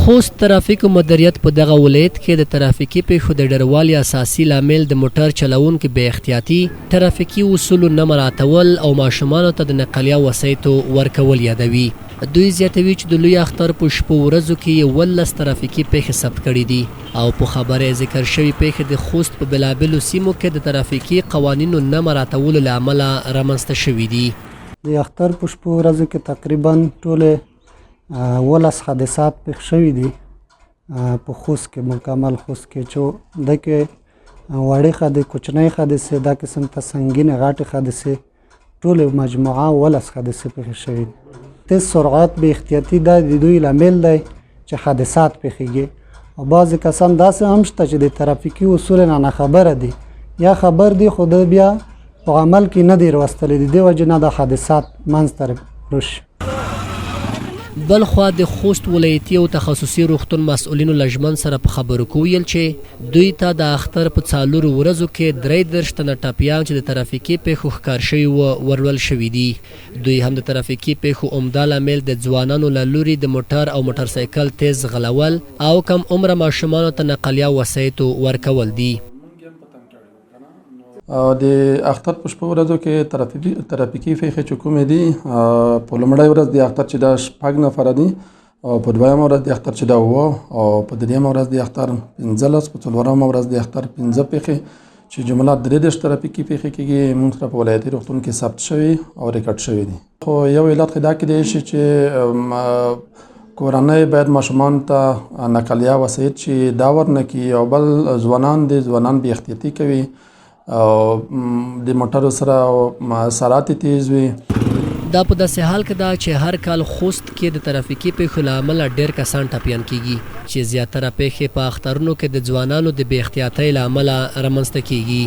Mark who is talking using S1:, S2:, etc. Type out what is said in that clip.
S1: خوست ترافیکو مدیریت په دغه ولایت کې د ترافیکي پیښو د ډیروالي اساسي لامل د موټر چلوونکو بې احتیاطي، ترافیکي اصولو نه مراعاتول او ماشومانو ته د نقلیه وسایطو ورکول یادوي. دوی زیاتوي چې د لوی اختر په شپو ورځو کې 11 ترافیکي پیښې ثبت کړي دي او په خبره ذکر شوي پیښې د خوست په بېلابېلو سیمو کې د ترافیکي قوانینو نه مراعاتولو له امله رامنځته شوي دي.
S2: د اختر په شپو ورځو کې تقریبا ټولې 11 حادثات پیښ شوي دي په خوست کې، مکمل خوست کې، چې دکې وړې حادثې، کوچنۍ حادثې، دا قسم ته سنګینې غټې حادثې، ټولې مجموعه 11 حادثې پیښې شوي دي. تیز سرعت، بې احتیاطي دا د دوی لامل دی چې حادثات پیښیږي. او بعضې کسان داسې هم شته چې د ترافیکي اصولو نه خبره دي، یا خبر دي خو بیا په عمل کې نه دی راوستلی، د دې وجې نه د حادثات منځته راشي.
S1: بلخوا د خوست ولایتي او تخصصي روغتون مسؤلینو له ژمن سره په خبرو کې ویل چې دوی ته د اختر په 4 ورځو کې 33 تنه ټپیان چې د ترافیکي پیښو ښکار شوي وو ورول شوي دي. دوی هم د ترافیکي پیښو عمده لامل د ځوانانو له لوري د موټر او موټرسایکل تیز غلول او کم عمره ماشومانو ته نقلیه وسایطو ورکول دي.
S3: د اختر په شپو ورځو کې ترافیکي پیښې چې کومې دي، په لومړۍ ورځ د اختر چې دا 6 نفره دي، او په دویمه ورځ د اختر چې دا 7، او په دریمه ورځ د اختر 15، په څلورمه ورځ د اختر 15 پیښې چې جمله 33 ترافیکي پیښې کېږي موږ سره په ولایتي روغتون کې ثبت شوي او ریکارډ شوي دي. خو یو علت خو دا کېدای شي چې کورنۍ باید ماشومان ته نقلیه وسایط چې دا ورنکړي، او بل ځوانان بې احتیاطي کوي او د موټرو سره سرعت تیز وي.
S1: دا په داسې حال کې ده چې هر کال خوست کې د ترافیکي پیښو له امله ډېر کسان ټپیان کېږي چې زیاتره پیښې په اخترونو کې د ځوانانو د بې احتیاطۍ له امله رامنځته کېږي.